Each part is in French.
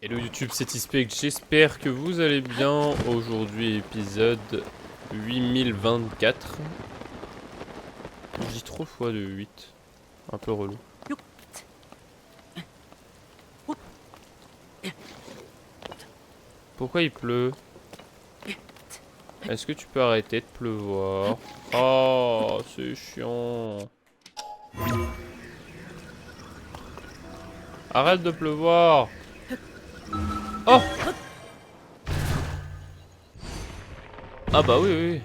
Hello YouTube, c'est Ispec, j'espère que vous allez bien. Aujourd'hui épisode 8024. Je dis trop fois de 8. Un peu relou. Pourquoi il pleut? Est-ce que tu peux arrêter de pleuvoir? Oh, c'est chiant. Arrête de pleuvoir. Oh! Ah bah oui, oui.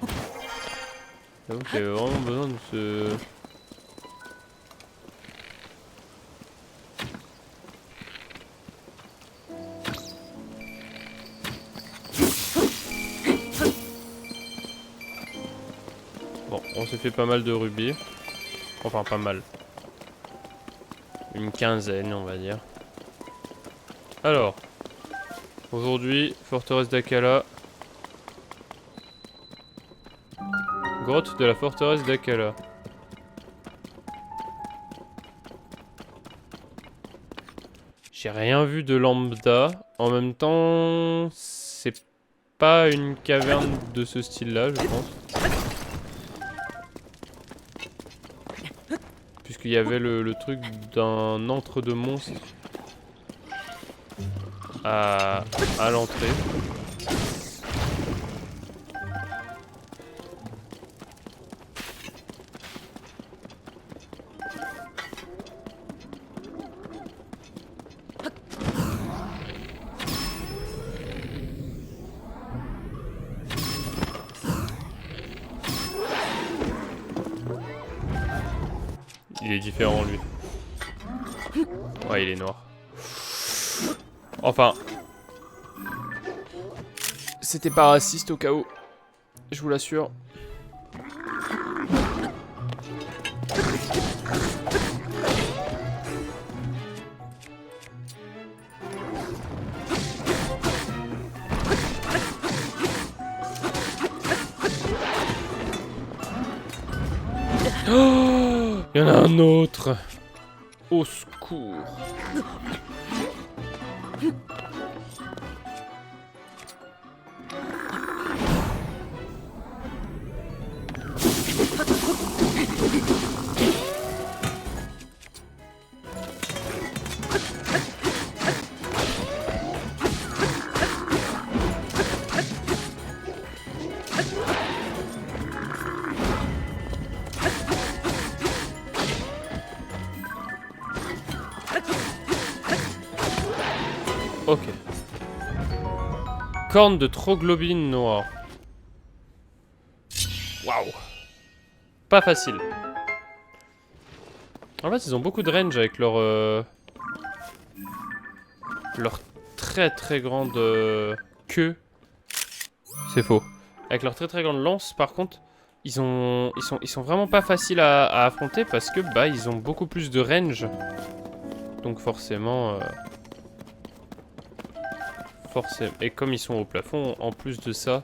J'avoue qu'il y avait vraiment besoin de ce... Bon, on s'est fait pas mal de rubis. Enfin, pas mal. Une quinzaine, on va dire. Alors, aujourd'hui, forteresse d'Akala. Grotte de la forteresse d'Akala. J'ai rien vu de lambda. En même temps, c'est pas une caverne de ce style-là, je pense. Puisqu'il y avait le truc d'un antre de monstre à l'entrée. Il est différent, lui. Ouais, il est noir. Enfin... C'était pas raciste au cas où. Je vous l'assure. Oh, il y en a un autre. Au secours. Ok. Corne de troglodyne noire. Waouh. Pas facile. En fait, ils ont beaucoup de range avec leur très très grande queue. C'est faux. Avec leur très très grande lance, par contre, ils sont vraiment pas faciles à affronter parce que bah ils ont beaucoup plus de range. Donc forcément, et comme ils sont au plafond, en plus de ça,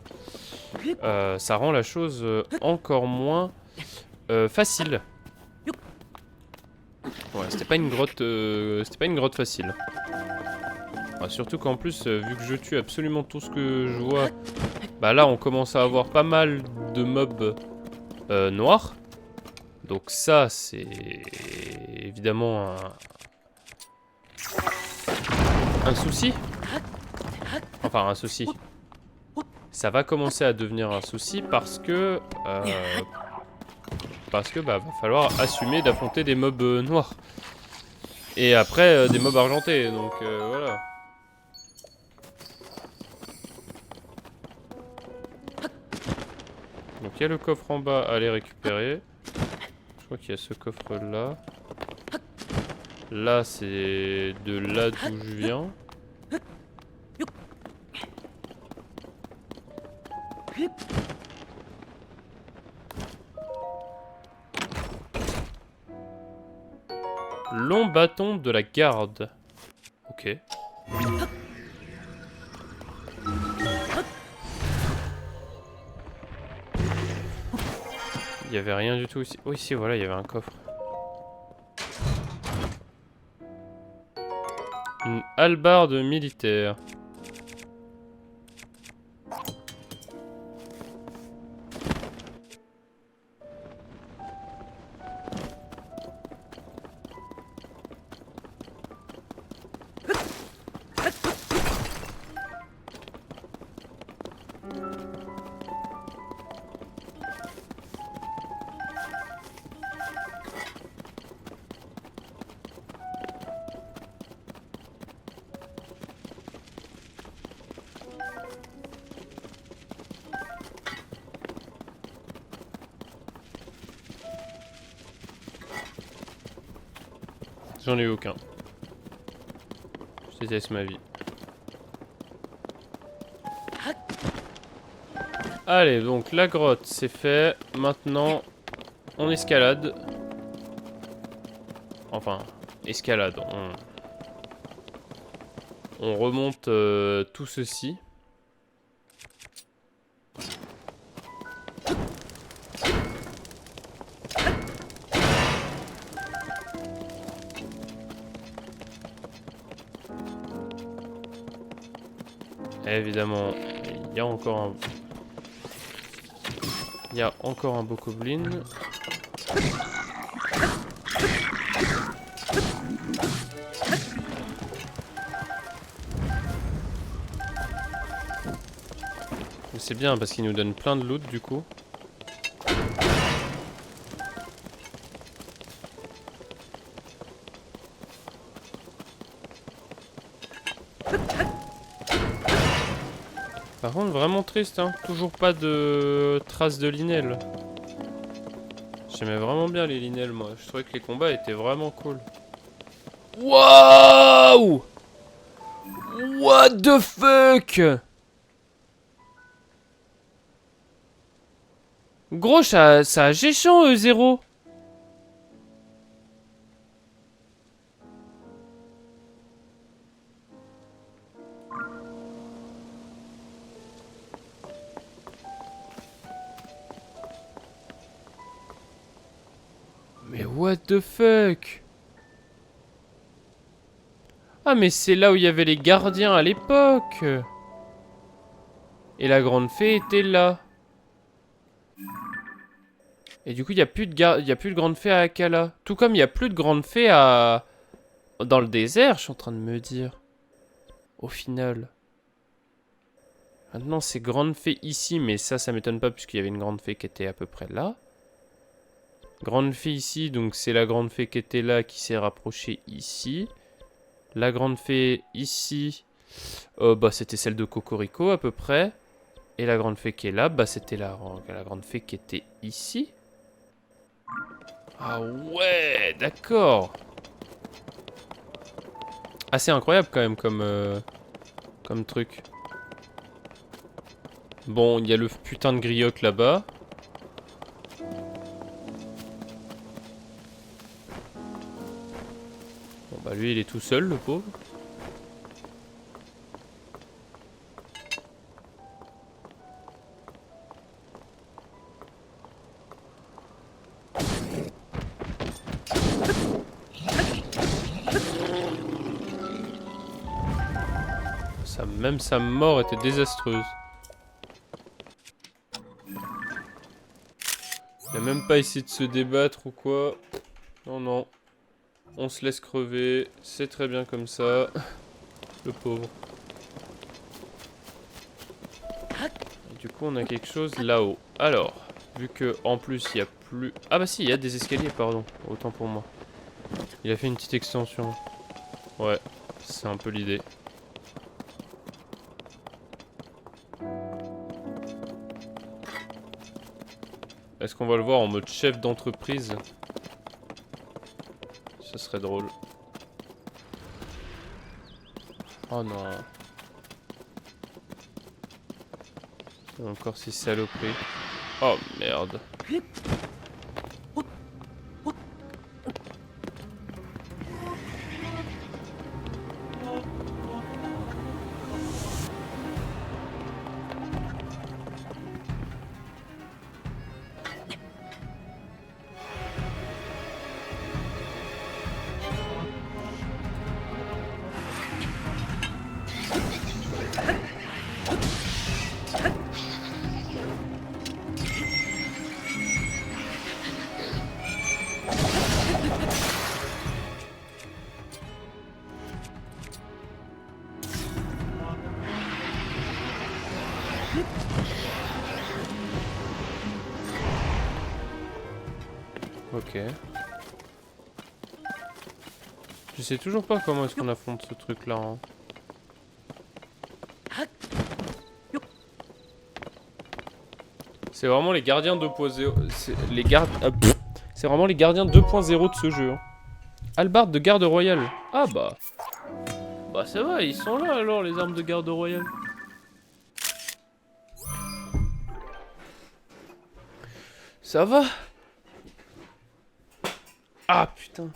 ça rend la chose encore moins facile. Ouais, c'était pas une grotte facile. Ouais, surtout qu'en plus, vu que je tue absolument tout ce que je vois, bah là on commence à avoir pas mal de mobs noirs. Donc ça, c'est évidemment un souci. Enfin, un souci. Ça va commencer à devenir un souci parce que bah va falloir assumer d'affronter des mobs noirs. Et après des mobs argentés, donc voilà. Donc il y a le coffre en bas à aller récupérer. Je crois qu'il y a ce coffre là. Là c'est de là d'où je viens. Long bâton de la garde. Ok. Il y avait rien du tout ici. Oui, si, voilà, il y avait un coffre. Une hallebarde militaire. J'en ai eu aucun. Je déteste ma vie. Allez, donc la grotte, c'est fait. Maintenant, on escalade. Enfin, escalade. On remonte tout ceci. Évidemment, il y a encore un bokoblin. C'est bien parce qu'il nous donne plein de loot du coup. Par contre, vraiment triste, hein. Toujours pas de traces de Linel. J'aimais vraiment bien les Linel, moi. Je trouvais que les combats étaient vraiment cool. Waouh! What the fuck? Gros, ça a géchant, E0. Mais what the fuck? Ah mais c'est là où il y avait les gardiens à l'époque. Et la grande fée était là. Et du coup il n'y a plus de grande fée à Akala. Tout comme il n'y a plus de grande fée à... dans le désert, je suis en train de me dire. Au final. Maintenant c'est grande fée ici, mais ça m'étonne pas puisqu'il y avait une grande fée qui était à peu près là. Grande fée ici, donc c'est la grande fée qui était là qui s'est rapprochée ici. La grande fée ici, bah c'était celle de Cocorico à peu près. Et la grande fée qui est là, bah c'était la grande fée qui était ici. Ah ouais, d'accord. Assez incroyable quand même comme truc. Bon, il y a le putain de grioc là-bas. Bon bah lui il est tout seul le pauvre. Même sa mort était désastreuse. Il a même pas essayé de se débattre ou quoi. Non, non. On se laisse crever. C'est très bien comme ça. Le pauvre. Et du coup, on a quelque chose là-haut. Alors, vu que en plus, il n'y a plus... Ah bah si, il y a des escaliers, pardon. Autant pour moi. Il a fait une petite extension. Ouais, c'est un peu l'idée. Est-ce qu'on va le voir en mode chef d'entreprise? Ce serait drôle. Oh non. Encore ces saloperies. Oh merde. Ok. Je sais toujours pas comment est-ce qu'on affronte ce truc là. Hein. C'est vraiment les gardiens 2.0. C'est vraiment les gardiens 2.0 de ce jeu. Hein. Hallebarde de garde royale. Ah bah. Bah ça va, ils sont là alors les armes de garde royale. Ça va. Ah putain.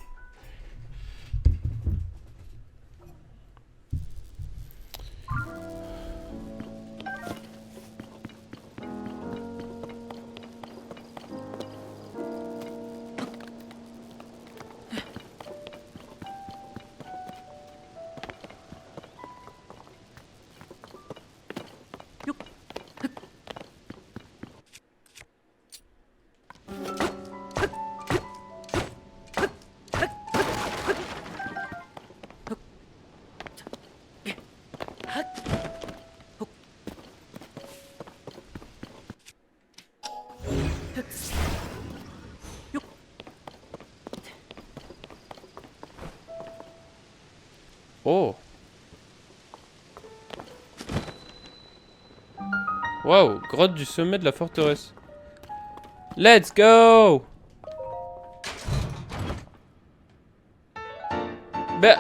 Oh. Waouh, grotte du sommet de la forteresse. Let's go. Bah.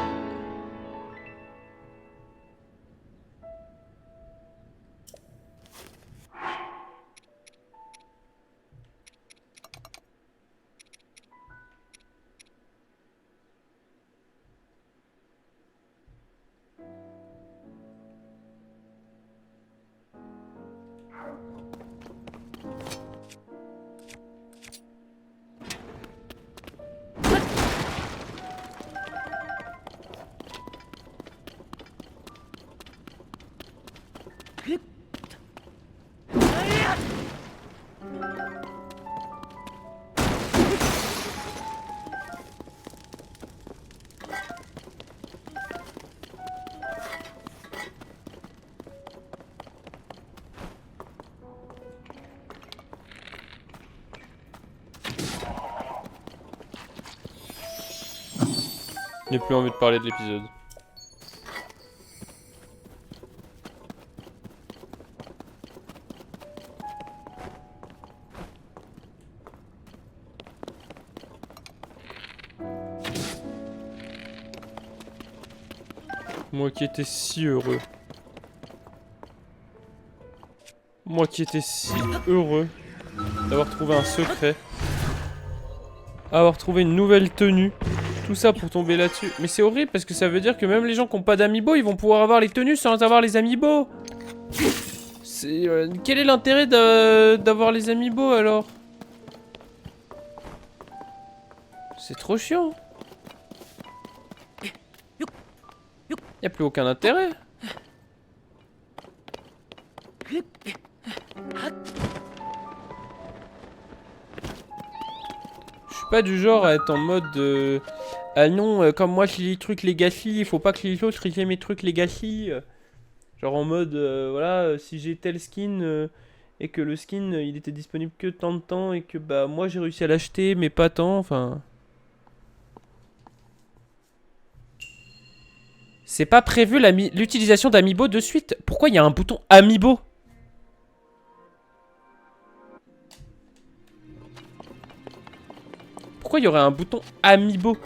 J'ai plus envie de parler de l'épisode. Moi qui étais si heureux. Moi qui étais si heureux d'avoir trouvé un secret. Avoir trouvé une nouvelle tenue. Tout ça pour tomber là-dessus. Mais c'est horrible parce que ça veut dire que même les gens qui n'ont pas d'amiibo, ils vont pouvoir avoir les tenues sans avoir les amiibo. Quel est l'intérêt d'avoir les amiibo alors? C'est trop chiant. Y a plus aucun intérêt. Je suis pas du genre à être en mode ah non, comme moi je lis les trucs legacy, il faut pas que les autres lisent mes trucs legacy. Genre en mode voilà, si j'ai tel skin et que le skin il était disponible que tant de temps et que bah moi j'ai réussi à l'acheter mais pas tant, enfin. C'est pas prévu l'utilisation d'Amiibo de suite. Pourquoi il y a un bouton Amiibo? Pourquoi il y aurait un bouton Amiibo?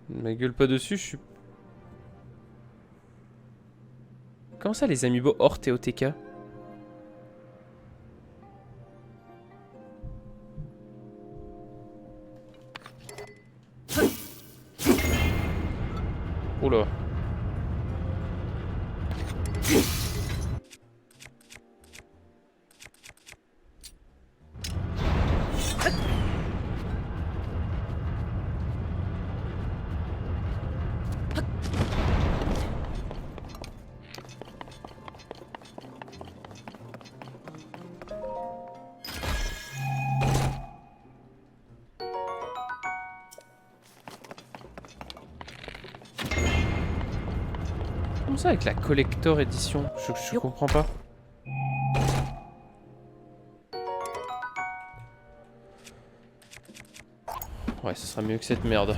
Ma gueule pas dessus, je suis... Comment ça les amiibo hors TOTK? Oula. Comment ça avec la collector édition? Je comprends pas. Ouais, ce sera mieux que cette merde.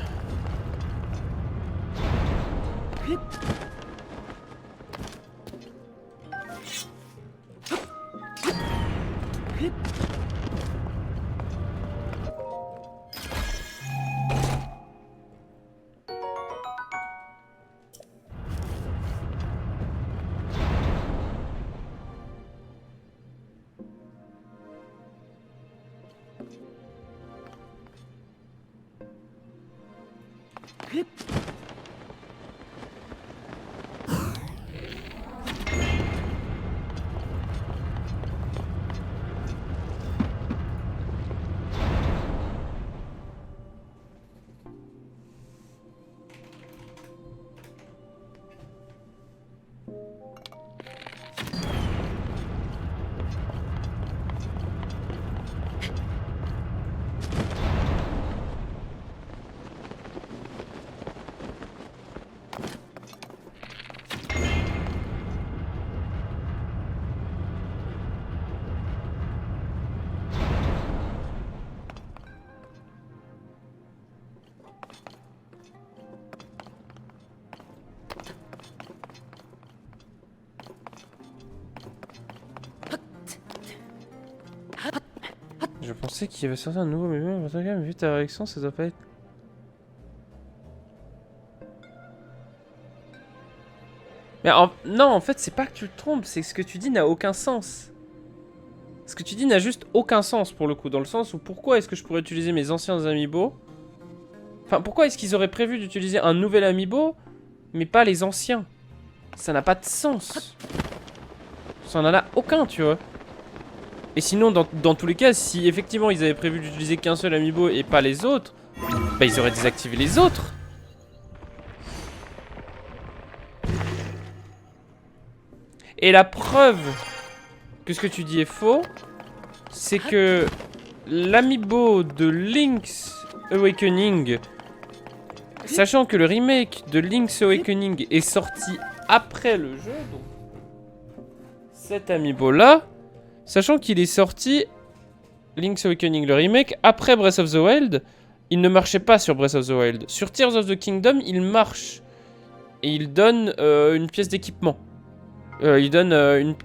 Je pensais qu'il y avait sorti un nouveau mais vu ta réaction, ça doit pas être... Mais non, en fait, c'est pas que tu te trompes, c'est que ce que tu dis n'a aucun sens. Ce que tu dis n'a juste aucun sens, pour le coup, dans le sens où pourquoi est-ce que je pourrais utiliser mes anciens amiibo? Enfin, pourquoi est-ce qu'ils auraient prévu d'utiliser un nouvel amiibo, mais pas les anciens? Ça n'a pas de sens. Ça n'en a aucun, tu vois. Et sinon, dans tous les cas, si effectivement ils avaient prévu d'utiliser qu'un seul amiibo et pas les autres, bah ils auraient désactivé les autres. Et la preuve que ce que tu dis est faux, c'est que l'amiibo de Link's Awakening, sachant que le remake de Link's Awakening est sorti après le jeu, donc cet amiibo là, sachant qu'il est sorti, Link's Awakening, le remake, après Breath of the Wild, il ne marchait pas sur Breath of the Wild. Sur Tears of the Kingdom, il marche. Et il donne une pièce d'équipement. Il donne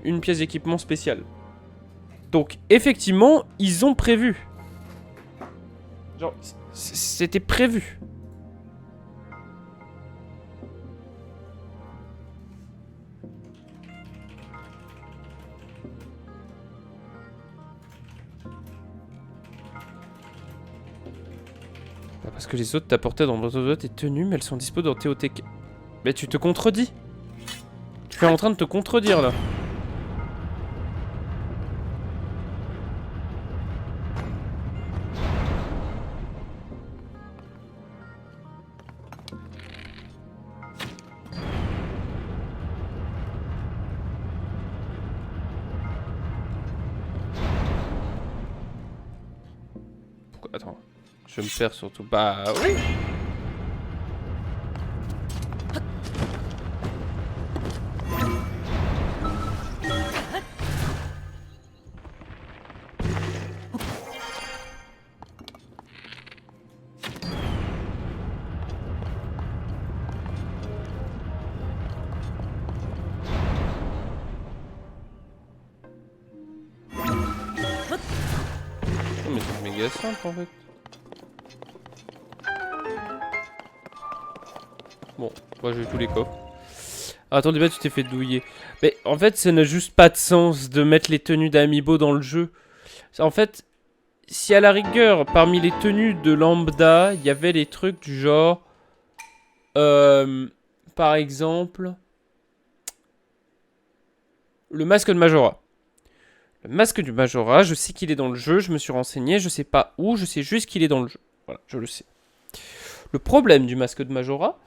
une pièce d'équipement spéciale. Donc, effectivement, ils ont prévu. Genre, c'était prévu. Parce que les autres t'apportaient dans Breath of the Wild tes tenues, mais elles sont dispo dans TOTK. Mais tu te contredis. Tu es en train de te contredire là. Pourquoi? Attends. Je me perds surtout. Bah oui. Mais c'est méga simple en fait. Bon, moi j'ai eu tous les coffres. Ah, attends, débat, tu t'es fait douiller. Mais en fait, ça n'a juste pas de sens de mettre les tenues d'Amiibo dans le jeu. En fait, si à la rigueur, parmi les tenues de lambda, il y avait des trucs du genre... par exemple... Le masque de Majora. Le masque du Majora, je sais qu'il est dans le jeu, je me suis renseigné, je sais pas où, je sais juste qu'il est dans le jeu. Voilà, je le sais. Le problème du masque de Majora...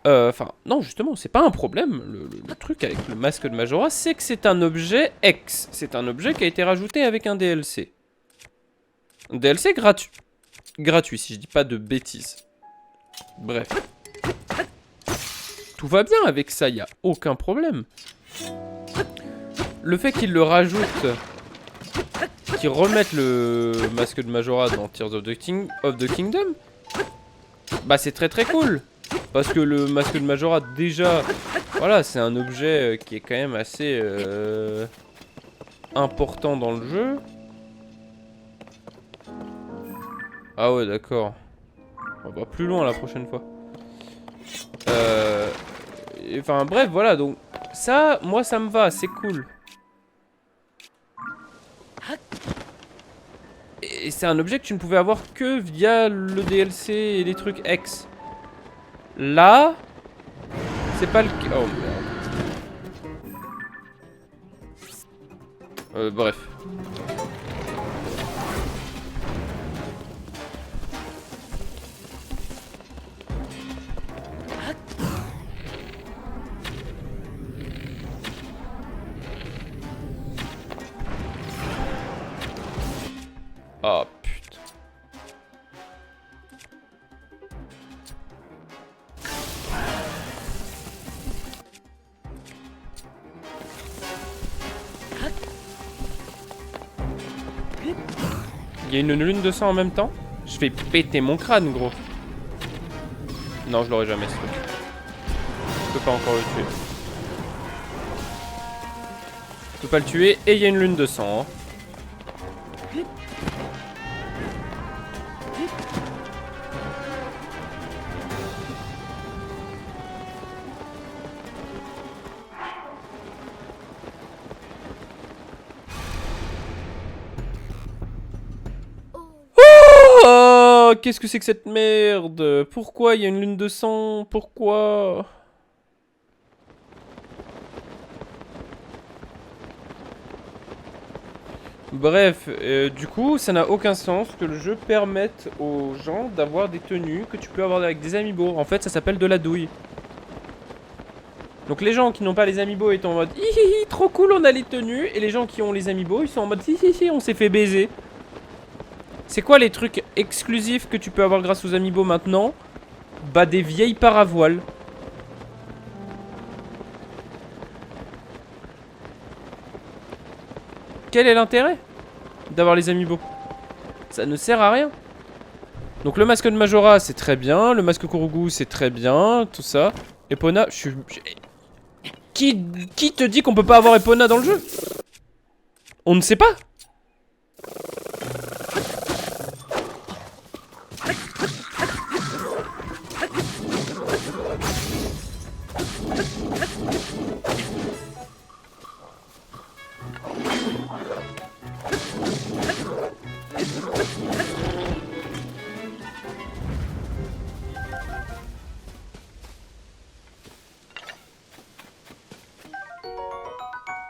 Enfin, non, justement, c'est pas un problème. Le truc avec le masque de Majora, c'est que c'est un objet X. C'est un objet qui a été rajouté avec un DLC. Un DLC gratuit. Gratuit, si je dis pas de bêtises. Bref. Tout va bien avec ça, y a aucun problème. Le fait qu'ils le rajoutent, qu'ils remettent le masque de Majora dans Tears of the Kingdom, bah c'est très très cool. Parce que le masque de Majora, déjà, voilà, c'est un objet qui est quand même assez important dans le jeu. Ah ouais, d'accord. On va plus loin la prochaine fois. Enfin bref, voilà, donc ça, moi ça me va, c'est cool. Et c'est un objet que tu ne pouvais avoir que via le DLC et les trucs X. Là, c'est pas le cas. Oh merde. Bref. Oh putain. Il y a une lune de sang en même temps. Je vais péter mon crâne, gros. Non, je l'aurai jamais, ce truc. Je peux pas encore le tuer. Je peux pas le tuer et il y a une lune de sang. Hein. Oh, qu'est-ce que c'est que cette merde? Pourquoi il y a une lune de sang? Pourquoi? Bref, du coup, ça n'a aucun sens que le jeu permette aux gens d'avoir des tenues que tu peux avoir avec des amiibo. En fait, ça s'appelle de la douille. Donc les gens qui n'ont pas les amiibo étant en mode hihihi, trop cool, on a les tenues. Et les gens qui ont les amiibo, ils sont en mode hihihi, on s'est fait baiser. C'est quoi les trucs exclusifs que tu peux avoir grâce aux amiibo maintenant? Bah des vieilles paravoiles. Quel est l'intérêt d'avoir les amiibo? Ça ne sert à rien. Donc le masque de Majora c'est très bien, le masque Kurugu c'est très bien, tout ça. Epona, je suis... Qui te dit qu'on peut pas avoir Epona dans le jeu? On ne sait pas.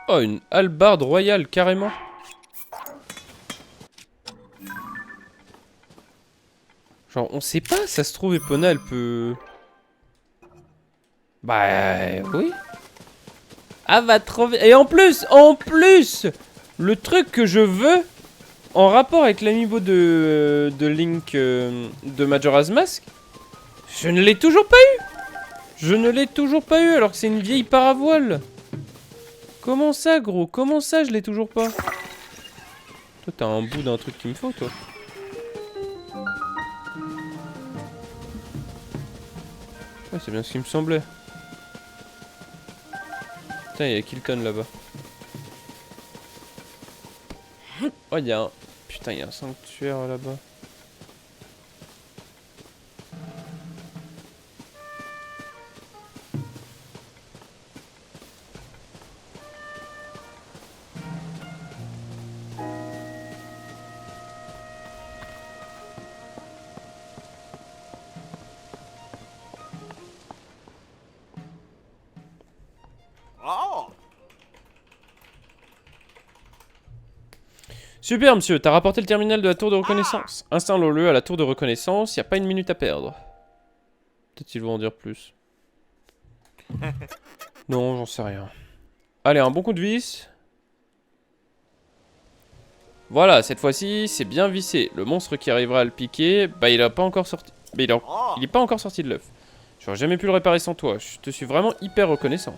Oh, une hallebarde royale, carrément. Genre, on sait pas, ça se trouve, Epona, elle peut... Bah, oui. Ah, va trop vite. Et en plus, le truc que je veux, en rapport avec l'amiibo de Link de Majora's Mask, je ne l'ai toujours pas eu. Je ne l'ai toujours pas eu, alors que c'est une vieille paravoile. Comment ça, gros? Comment ça, je l'ai toujours pas? Toi, t'as un bout d'un truc qu'il me faut, toi. Ouais, c'est bien ce qui me semblait. Putain, il y a Kilton là-bas. Oh, il y a un... Putain, il y a un sanctuaire là-bas. Super, monsieur, t'as rapporté le terminal de la tour de reconnaissance. Installons-le à la tour de reconnaissance, y a pas une minute à perdre. Peut-être qu'ils vont en dire plus. Non, j'en sais rien. Allez, un bon coup de vis. Voilà, cette fois-ci, c'est bien vissé. Le monstre qui arrivera à le piquer, bah il a pas encore sorti... Bah, il est pas encore sorti de l'œuf. J'aurais jamais pu le réparer sans toi. Je te suis vraiment hyper reconnaissant.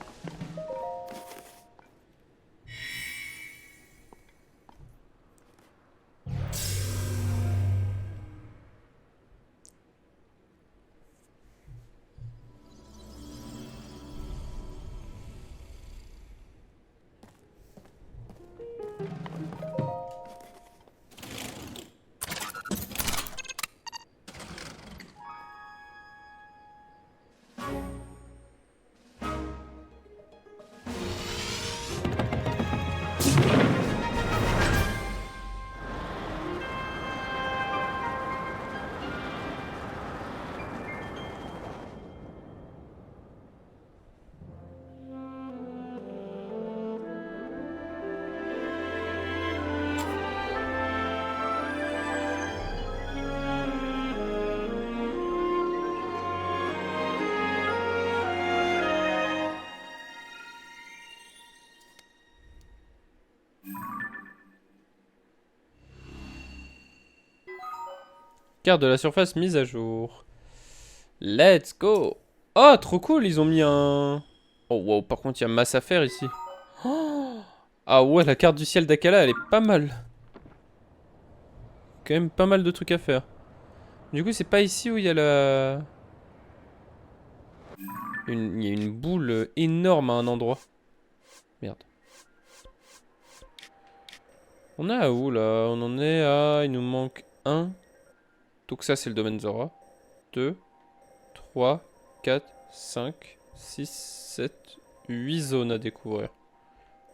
Carte de la surface mise à jour. Let's go. Oh, trop cool, ils ont mis un... Oh, wow, par contre, il y a masse à faire ici. Oh, ah ouais, la carte du ciel d'Akala, elle est pas mal. Quand même pas mal de trucs à faire. Du coup, c'est pas ici où il y a la... Il y a une boule énorme à un endroit. Merde. On est à où, là? On en est à... Il nous manque un. Donc ça, c'est le domaine Zora. 2, 3, 4, 5, 6, 7, 8 zones à découvrir.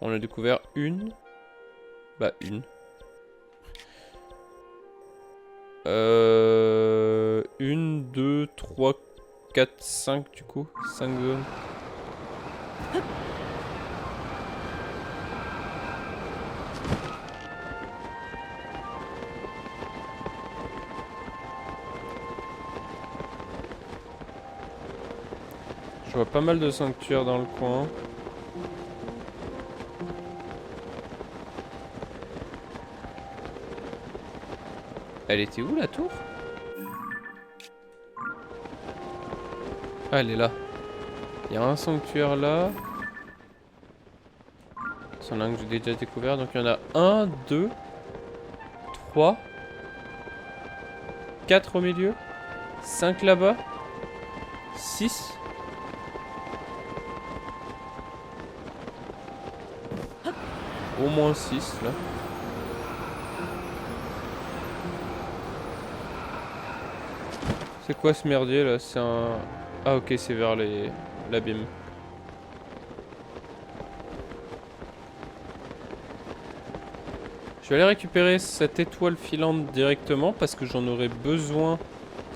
On a découvert une. Bah, une. 1, 2, 3, 4, 5 du coup. 5 zones. Je vois pas mal de sanctuaires dans le coin. Elle était où la tour? Ah, elle est là. Il y a un sanctuaire là. C'en a un que j'ai déjà découvert. Donc il y en a 1, 2, 3, 4 au milieu, 5 là-bas, 6. Au moins 6 là. C'est quoi ce merdier là? C'est un... Ah ok, c'est vers l'abîme. Je vais aller récupérer cette étoile filante directement parce que j'en aurai besoin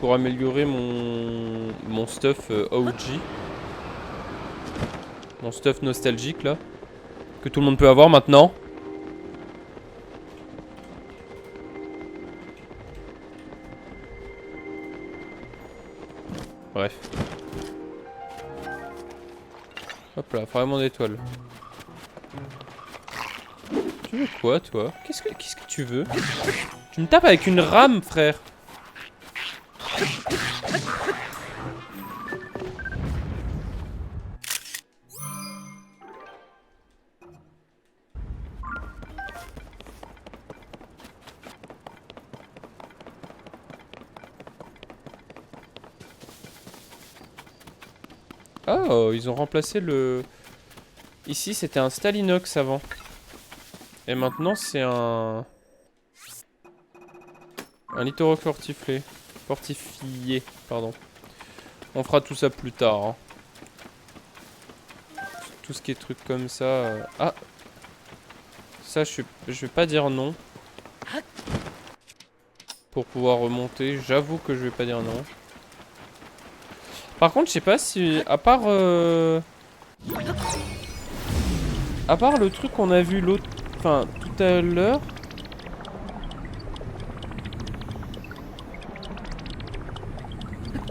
pour améliorer mon stuff OG. Mon stuff nostalgique là. Que tout le monde peut avoir maintenant. Bref. Hop là, vraiment d'étoiles. Tu veux quoi, toi? Qu'est-ce que tu veux? Tu me tapes avec une rame, frère. Oh, ils ont remplacé le... Ici, c'était un Stalinox avant. Et maintenant, c'est un lithoroc fortifié, pardon. On fera tout ça plus tard. Hein. Tout ce qui est truc comme ça... Ah. Ça, je vais pas dire non. Pour pouvoir remonter. J'avoue que je vais pas dire non. Par contre, je sais pas si... À part le truc qu'on a vu l'autre... Enfin, tout à l'heure...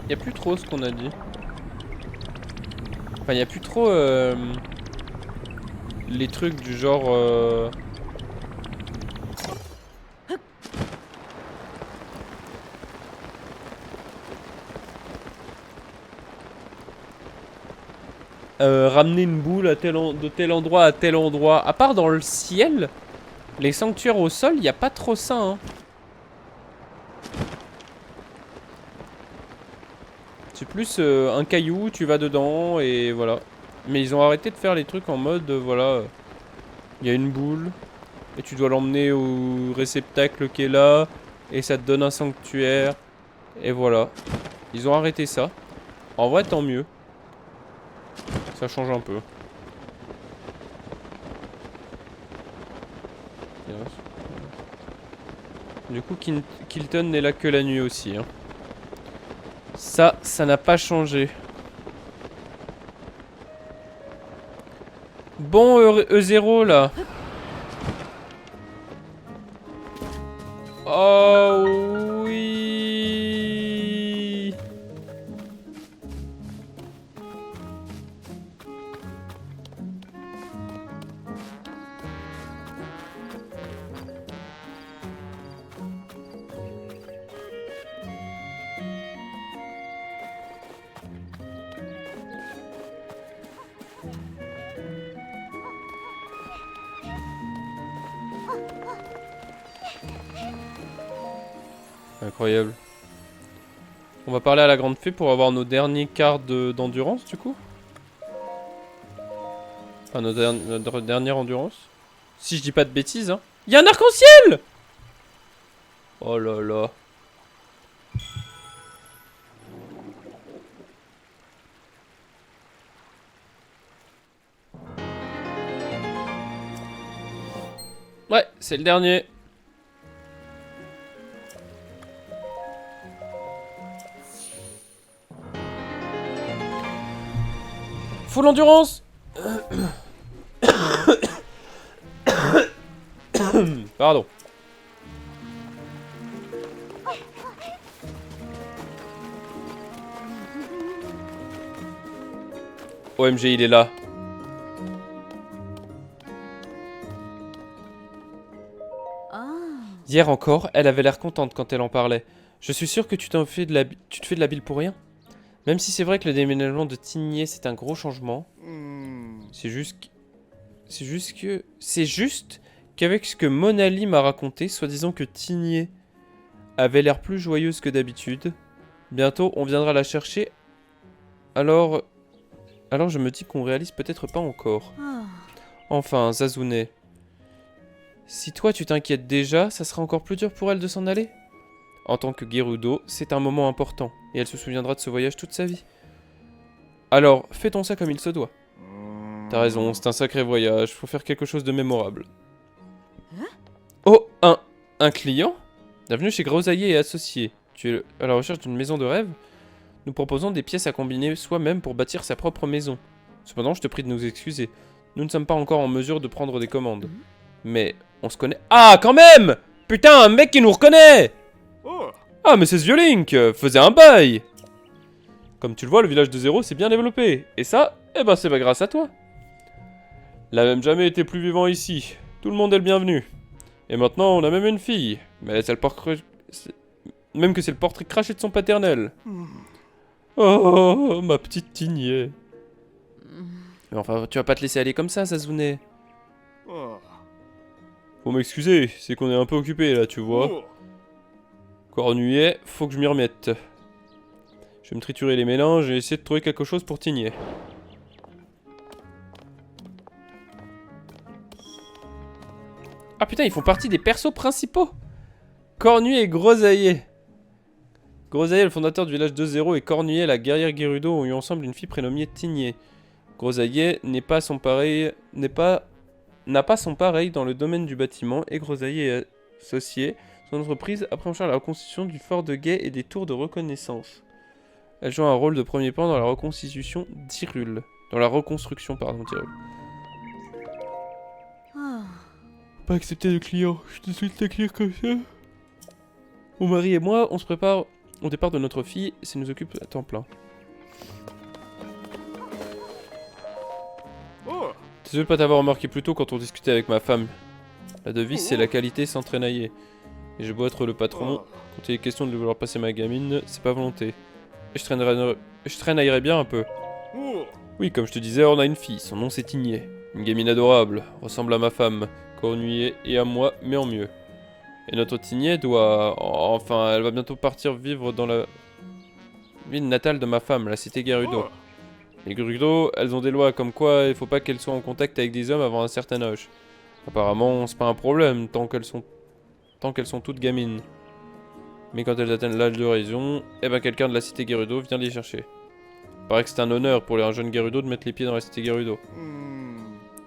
y a plus trop ce qu'on a dit. Enfin, y a plus trop les trucs du genre. Ramener une boule à de tel endroit à tel endroit. À part dans le ciel, les sanctuaires au sol, y a pas trop ça. Hein. C'est plus un caillou, tu vas dedans et voilà. Mais ils ont arrêté de faire les trucs en mode, voilà. Il y a une boule et tu dois l'emmener au réceptacle qui est là et ça te donne un sanctuaire. Et voilà. Ils ont arrêté ça. En vrai, tant mieux. Ça change un peu. Du coup, Kilton n'est là que la nuit aussi. Hein. Ça n'a pas changé. Bon, E0 là. Oh oui. Incroyable. On va parler à la grande fée pour avoir nos derniers quarts d'endurance du coup. Enfin notre dernière endurance. Si je dis pas de bêtises hein. Y'a un arc-en-ciel. Oh là là. Ouais, c'est le dernier. Full endurance. Pardon. OMG, il est là. Hier encore, elle avait l'air contente quand elle en parlait. Je suis sûr que tu te fais de la bile pour rien. Même si c'est vrai que le déménagement de Tigné, c'est un gros changement. C'est juste qu'avec ce que Monali m'a raconté, soi-disant que Tigné avait l'air plus joyeuse que d'habitude. Bientôt, on viendra la chercher. Alors je me dis qu'on réalise peut-être pas encore. Enfin, Zazune. Si toi tu t'inquiètes déjà, ça sera encore plus dur pour elle de s'en aller. En tant que Gerudo, c'est un moment important, et elle se souviendra de ce voyage toute sa vie. Alors, fais-ton ça comme il se doit. T'as raison, c'est un sacré voyage, faut faire quelque chose de mémorable. Oh, un client? Bienvenue chez Grosaillé et Associés. Tu es à la recherche d'une maison de rêve? Nous proposons des pièces à combiner soi-même pour bâtir sa propre maison. Cependant, je te prie de nous excuser. Nous ne sommes pas encore en mesure de prendre des commandes. Mais, on se connaît... Ah, quand même! Putain, un mec qui nous reconnaît! Ah, mais c'est Violink! Faisait un bail! Comme tu le vois, le village de Zéro s'est bien développé. Et ça, eh ben c'est pas grâce à toi. Il n'a même jamais été plus vivant ici. Tout le monde est le bienvenu. Et maintenant, on a même une fille. Mais c'est le portrait... Même que c'est le portrait craché de son paternel. Oh, ma petite Tigné. Mais enfin, tu vas pas te laisser aller comme ça, Zazune. Faut m'excuser, c'est qu'on est un peu occupé là, tu vois. Cornuet, faut que je m'y remette. Je vais me triturer les mélanges et essayer de trouver quelque chose pour Tigné. Ah putain, ils font partie des persos principaux. Cornuet et Grosaillé. Grosaillé, le fondateur du village 2-0, et Cornuet, la guerrière Gerudo, ont eu ensemble une fille prénommée Tigné. Grosaillé n'a pas son pareil dans le domaine du bâtiment, et Grosaillé est associé. Son entreprise a pris en charge la reconstitution du fort de Guet et des tours de reconnaissance. Elle joue un rôle de premier plan dans la reconstitution d'Hyrule. Dans la reconstruction, pardon, d'Hyrule. Pas accepter de clients, je te souhaite t'accueillir comme ça. Mon mari et moi, on se prépare au départ de notre fille, ça nous occupe à temps plein. Désolé de pas t'avoir remarqué plus tôt quand on discutait avec ma femme. La devise, c'est la qualité sans traînailler. Et je dois être le patron. Quand il est question de vouloir passer ma gamine, c'est pas volonté. Et je traînaillerais bien un peu. Oui, comme je te disais, on a une fille. Son nom, c'est Tigné. Une gamine adorable. Ressemble à ma femme. Cornuillée et à moi, mais en mieux. Et notre Tigné doit... Enfin, elle va bientôt partir vivre dans la ville natale de ma femme, la cité Gerudo. Les Gerudo, elles ont des lois comme quoi il faut pas qu'elles soient en contact avec des hommes avant un certain âge. Apparemment, c'est pas un problème tant qu'elles sont toutes gamines. Mais quand elles atteignent l'âge de raison, eh ben quelqu'un de la cité Gerudo vient les chercher. Il paraît que c'est un honneur pour un jeune Gerudo de mettre les pieds dans la cité Gerudo.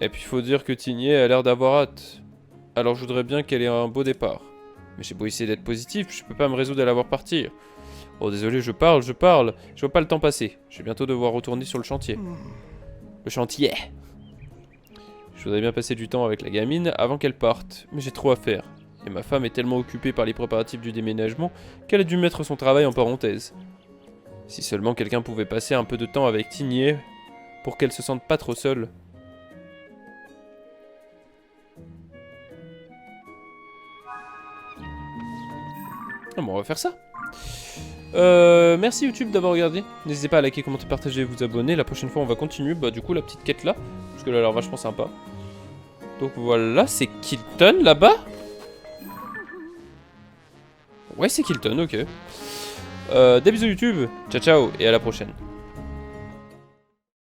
Et puis il faut dire que Tigné a l'air d'avoir hâte. Alors je voudrais bien qu'elle ait un beau départ. Mais j'ai beau essayer d'être positif, je peux pas me résoudre à la voir partir. Oh désolé, je parle. Je vois pas le temps passer. Je vais bientôt devoir retourner sur le chantier. Le chantier. Je voudrais bien passer du temps avec la gamine avant qu'elle parte, mais j'ai trop à faire. Et ma femme est tellement occupée par les préparatifs du déménagement qu'elle a dû mettre son travail en parenthèse. Si seulement quelqu'un pouvait passer un peu de temps avec Tigné pour qu'elle se sente pas trop seule. Ah bon, on va faire ça. Merci YouTube d'avoir regardé. N'hésitez pas à liker, commenter, partager et vous abonner. La prochaine fois, on va continuer. Bah, du coup, la petite quête là. Parce que là, elle a l'air vachement sympa. Donc voilà, c'est Kilton là-bas. Ouais, c'est Kilton, ok. Des bisous YouTube. Ciao, ciao, et à la prochaine.